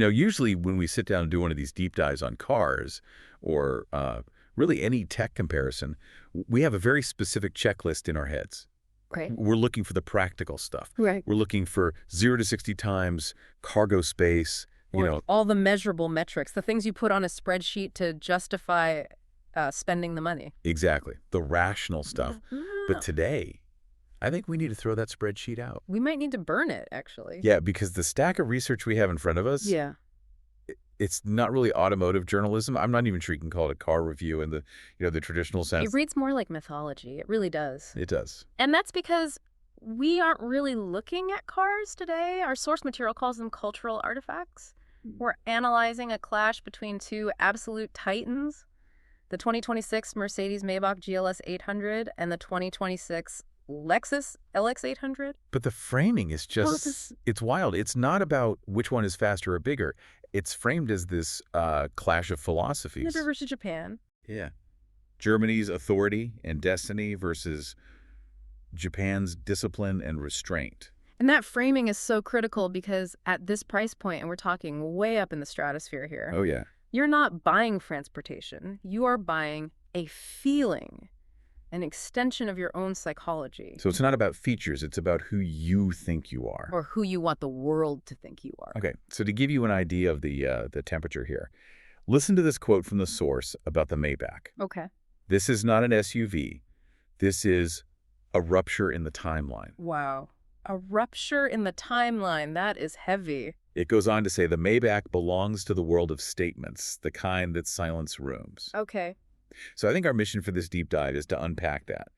Usually when we sit down and do one of these deep dives on cars or really any tech comparison, we have a very specific checklist in our heads. Right. We're looking for the practical stuff. Right. We're looking for 0 to 60 times, cargo space, Or all the measurable metrics, the things you put on a spreadsheet to justify spending the money. Exactly. The rational stuff. Ah. But today, I think we need to throw that spreadsheet out. We might need to burn it, actually. Yeah, because the stack of research we have in front of us, Yeah. it's not really automotive journalism. I'm not even sure you can call it a car review in the traditional sense. It reads more like mythology. It really does. It does. And that's because we aren't really looking at cars today. Our source material calls them cultural artifacts. We're analyzing a clash between two absolute titans, the 2026 Mercedes-Maybach GLS 800 and the 2026 Lexus LX 800. But the framing is just, it's wild. It's not about which one is faster or bigger. It's framed as this clash of philosophies. Canada versus Japan. Yeah. Germany's authority and destiny versus Japan's discipline and restraint. And that framing is so critical because at this price point, and we're talking way up in the stratosphere here, Oh, yeah. you're not buying transportation. You are buying a feeling, an extension of your own psychology. So it's not about features. It's about who you think you are. Or who you want the world to think you are. Okay, so to give you an idea of the temperature here, listen to this quote from the source about the Maybach. Okay. This is not an SUV. This is a rupture in the timeline. Wow. A rupture in the timeline. That is heavy. It goes on to say the Maybach belongs to the world of statements, the kind that silence rooms. Okay. So I think our mission for this deep dive is to unpack that,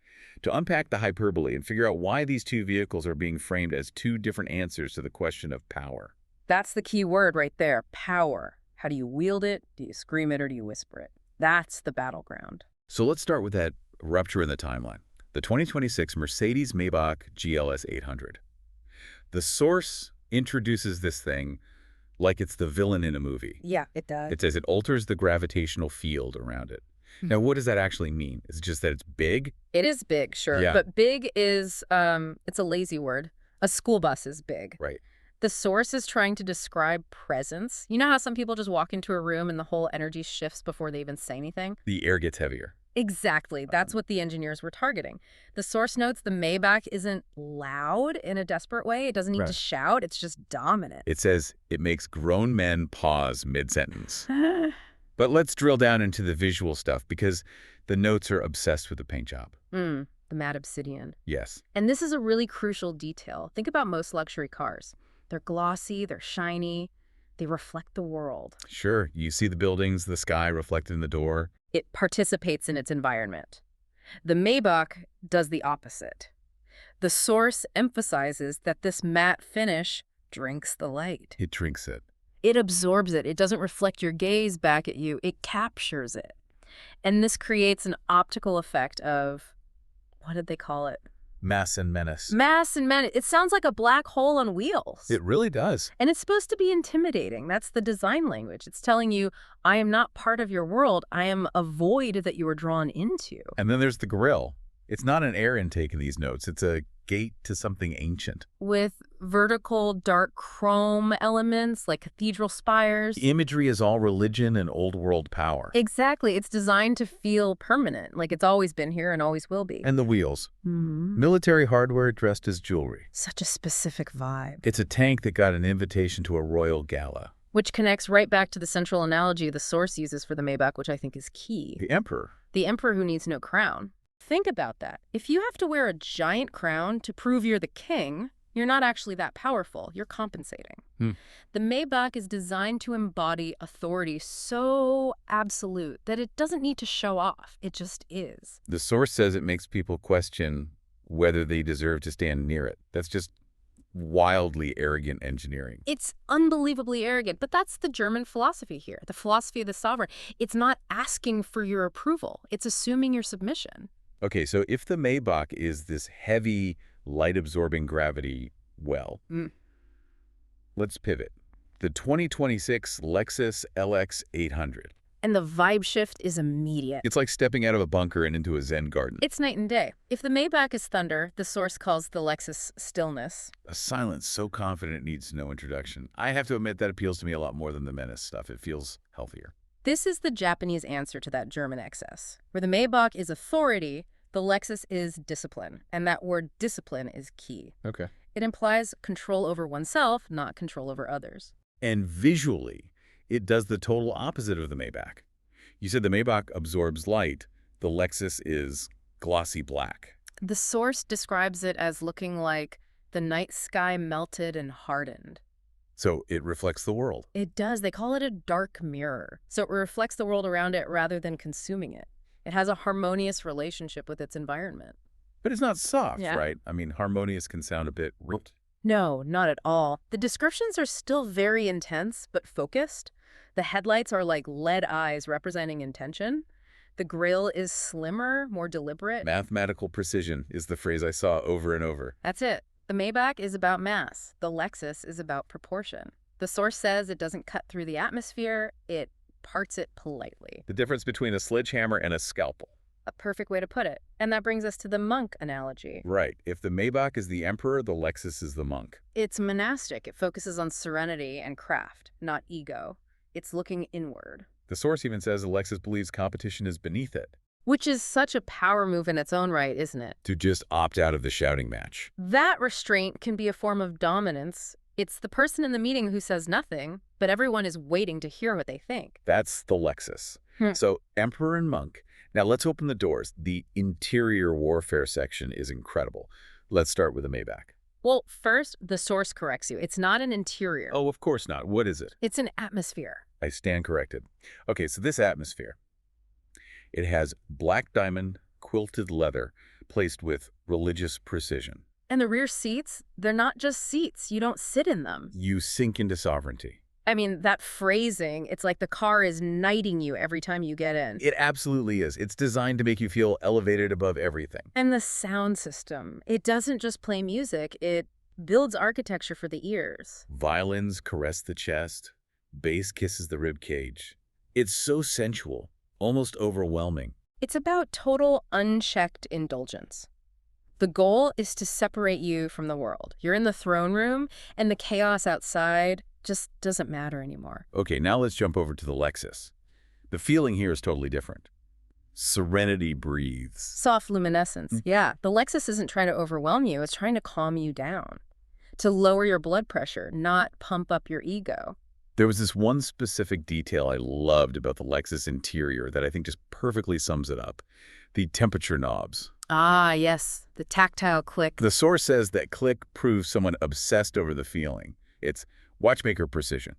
to unpack the hyperbole and figure out why these two vehicles are being framed as two different answers to the question of power. That's the key word right there. Power. How do you wield it? Do you scream it or do you whisper it? That's the battleground. So let's start with that rupture in the timeline. The 2026 Mercedes-Maybach GLS 800. The source introduces this thing like it's the villain in a movie. Yeah, it does. It says it alters the gravitational field around it. Now, what does that actually mean? Is it just that it's big? It is big, sure. Yeah. But big is, it's a lazy word. A school bus is big. Right. The source is trying to describe presence. You know how some people just walk into a room and the whole energy shifts before they even say anything? The air gets heavier. Exactly. That's what the engineers were targeting. The source notes the Maybach isn't loud in a desperate way. It doesn't need to shout. It's just dominant. It says it makes grown men pause mid-sentence. But let's drill down into the visual stuff because the notes are obsessed with the paint job. The matte obsidian. Yes. And this is a really crucial detail. Think about most luxury cars. They're glossy, they're shiny, they reflect the world. Sure, you see the buildings, the sky reflected in the door. It participates in its environment. The Maybach does the opposite. The source emphasizes that this matte finish drinks the light. It drinks it. It absorbs it. It doesn't reflect your gaze back at you. It captures it. And this creates an optical effect of, what did they call it? Mass and menace. Mass and menace. It sounds like a black hole on wheels. It really does. And it's supposed to be intimidating. That's the design language. It's telling you, I am not part of your world. I am a void that you are drawn into. And then there's the grille. It's not an air intake in these notes. It's a gate to something ancient. With vertical dark chrome elements like cathedral spires. The imagery is all religion and old world power. Exactly. It's designed to feel permanent, like it's always been here and always will be. And the wheels. Military hardware dressed as jewelry. Such a specific vibe. It's a tank that got an invitation to a royal gala. Which connects right back to the central analogy the source uses for the Maybach, which I think is key. The emperor. The emperor who needs no crown. Think about that. If you have to wear a giant crown to prove you're the king, you're not actually that powerful. You're compensating. The Maybach is designed to embody authority so absolute that it doesn't need to show off. It just is. The source says it makes people question whether they deserve to stand near it. That's just wildly arrogant engineering. It's unbelievably arrogant, but that's the German philosophy here, the philosophy of the sovereign. It's not asking for your approval. It's assuming your submission. Okay, so if the Maybach is this heavy, light-absorbing gravity well, let's pivot. The 2026 Lexus LX 800. And the vibe shift is immediate. It's like stepping out of a bunker and into a Zen garden. It's night and day. If the Maybach is thunder, the source calls the Lexus stillness. A silence so confident it needs no introduction. I have to admit that appeals to me a lot more than the menace stuff. It feels healthier. This is the Japanese answer to that German excess. Where the Maybach is authority, the Lexus is discipline. And that word discipline is key. Okay. It implies control over oneself, not control over others. And visually, it does the total opposite of the Maybach. You said the Maybach absorbs light. The Lexus is glossy black. The source describes it as looking like the night sky melted and hardened. So it reflects the world. It does. They call it a dark mirror. So it reflects the world around it rather than consuming it. It has a harmonious relationship with its environment. But it's not soft, Yeah. right? I mean, harmonious can sound a bit rote. No, not at all. The descriptions are still very intense, but focused. The headlights are like lead eyes representing intention. The grille is slimmer, more deliberate. Mathematical precision is the phrase I saw over and over. That's it. The Maybach is about mass. The Lexus is about proportion. The source says it doesn't cut through the atmosphere, it parts it politely. The difference between a sledgehammer and a scalpel. A perfect way to put it. And that brings us to the monk analogy. Right. If the Maybach is the emperor, the Lexus is the monk. It's monastic. It focuses on serenity and craft, not ego. It's looking inward. The source even says the Lexus believes competition is beneath it. Which is such a power move in its own right, isn't it? To just opt out of the shouting match. That restraint can be a form of dominance. It's the person in the meeting who says nothing, but everyone is waiting to hear what they think. That's the Lexus. So, emperor and monk. Now let's open the doors. The interior warfare section is incredible. Let's start with the Maybach. Well, first, the source corrects you. It's not an interior. Oh, of course not. What is it? It's an atmosphere. I stand corrected. Okay, so this atmosphere. It has black diamond quilted leather placed with religious precision. And the rear seats, they're not just seats. You don't sit in them. You sink into sovereignty. I mean, that phrasing, it's like the car is knighting you every time you get in. It absolutely is. It's designed to make you feel elevated above everything. And the sound system, it doesn't just play music, it builds architecture for the ears. Violins caress the chest. Bass kisses the rib cage. It's so sensual, almost overwhelming. It's about total unchecked indulgence. The goal is to separate you from the world. You're in the throne room, and the chaos outside just doesn't matter anymore. Okay, now let's jump over to the Lexus. The feeling here is totally different. Serenity breathes. Soft luminescence. Yeah, the Lexus isn't trying to overwhelm you. It's trying to calm you down, to lower your blood pressure, not pump up your ego. There was this one specific detail I loved about the Lexus interior that I think just perfectly sums it up. The temperature knobs. Ah, yes, the tactile click. The source says that click proves someone obsessed over the feeling. It's watchmaker precision.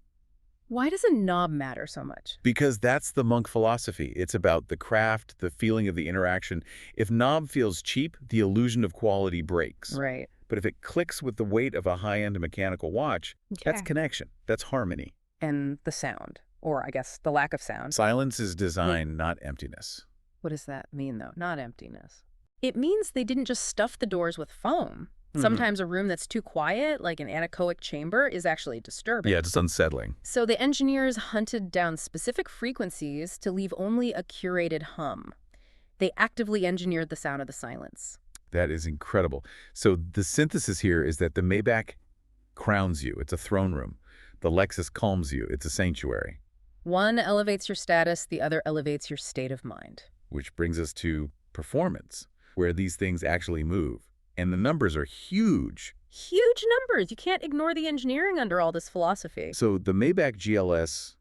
Why does a knob matter so much? Because that's the monk philosophy. It's about the craft, the feeling of the interaction. If knob feels cheap, the illusion of quality breaks. Right. But if it clicks with the weight of a high-end mechanical watch, that's connection. That's harmony. And the sound, or I guess the lack of sound. Silence is design, not emptiness. What does that mean, though? Not emptiness. It means they didn't just stuff the doors with foam. Sometimes a room that's too quiet, like an anechoic chamber, is actually disturbing. Yeah, it's unsettling. So the engineers hunted down specific frequencies to leave only a curated hum. They actively engineered the sound of the silence. That is incredible. So the synthesis here is that the Maybach crowns you. It's a throne room. The Lexus calms you. It's a sanctuary. One elevates your status, the other elevates your state of mind. Which brings us to performance, where these things actually move. And the numbers are huge. Huge numbers. You can't ignore the engineering under all this philosophy. So the Maybach GLS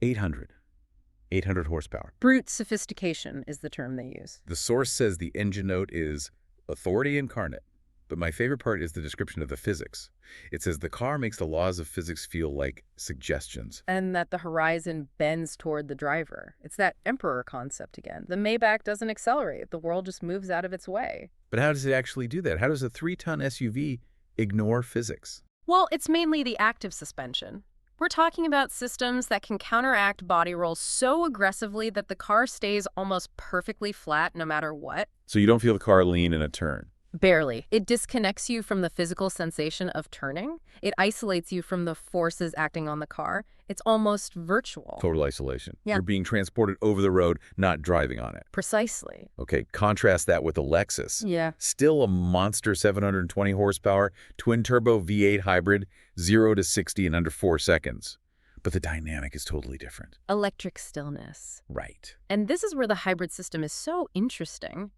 800 horsepower. Brute sophistication is the term they use. The source says the engine note is authority incarnate. But my favorite part is the description of the physics. It says the car makes the laws of physics feel like suggestions. And that the horizon bends toward the driver. It's that emperor concept again. The Maybach doesn't accelerate. The world just moves out of its way. But how does it actually do that? How does a 3-ton SUV ignore physics? Well, it's mainly the active suspension. We're talking about systems that can counteract body roll so aggressively that the car stays almost perfectly flat no matter what. So you don't feel the car lean in a turn. Barely. It disconnects you from the physical sensation of turning. It isolates you from the forces acting on the car. It's almost virtual. Total isolation. Yeah. You're being transported over the road, not driving on it. Precisely. Okay, contrast that with the Lexus. Yeah. Still a monster 720 horsepower, twin-turbo V8 hybrid, 0 to 60 in under 4 seconds. But the dynamic is totally different. Electric stillness. Right. And this is where the hybrid system is so interesting.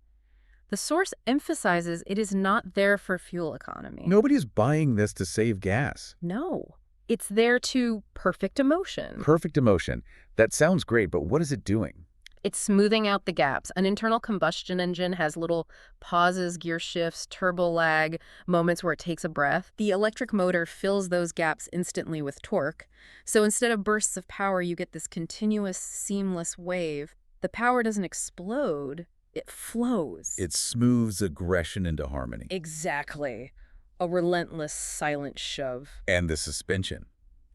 The source emphasizes it is not there for fuel economy. Nobody's buying this to save gas. No. It's there to perfect emotion. Perfect emotion. That sounds great, but what is it doing? It's smoothing out the gaps. An internal combustion engine has little pauses, gear shifts, turbo lag, moments where it takes a breath. The electric motor fills those gaps instantly with torque. So instead of bursts of power, you get this continuous, seamless wave. The power doesn't explode, it flows. It smooths aggression into harmony. Exactly. A relentless, silent shove. And the suspension.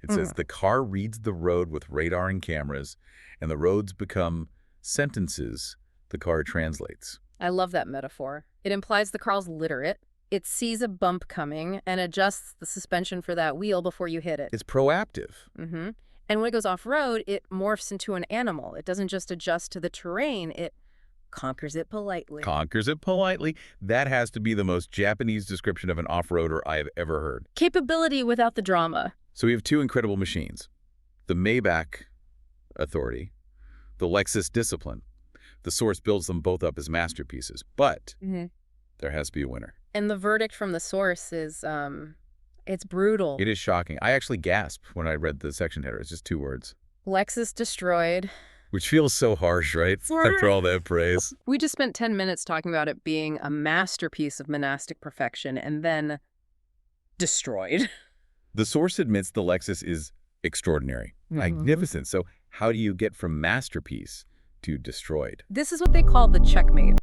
It says the car reads the road with radar and cameras, and the roads become sentences the car translates. I love that metaphor. It implies the car's literate. It sees a bump coming and adjusts the suspension for that wheel before you hit it. It's proactive. And when it goes off-road, it morphs into an animal. It doesn't just adjust to the terrain, it conquers it politely. Conquers it politely. That has to be the most Japanese description of an off-roader I have ever heard. Capability without the drama. So we have two incredible machines. The Maybach authority, the Lexus discipline. The source builds them both up as masterpieces, but there has to be a winner. And the verdict from the source is, it's brutal. It is shocking. I actually gasped when I read the section header. It's just 2 words. Lexus destroyed. Which feels so harsh, right? After all that praise. We just spent 10 minutes talking about it being a masterpiece of monastic perfection and then destroyed. The source admits the Lexus is extraordinary, magnificent. So how do you get from masterpiece to destroyed? This is what they call the checkmate.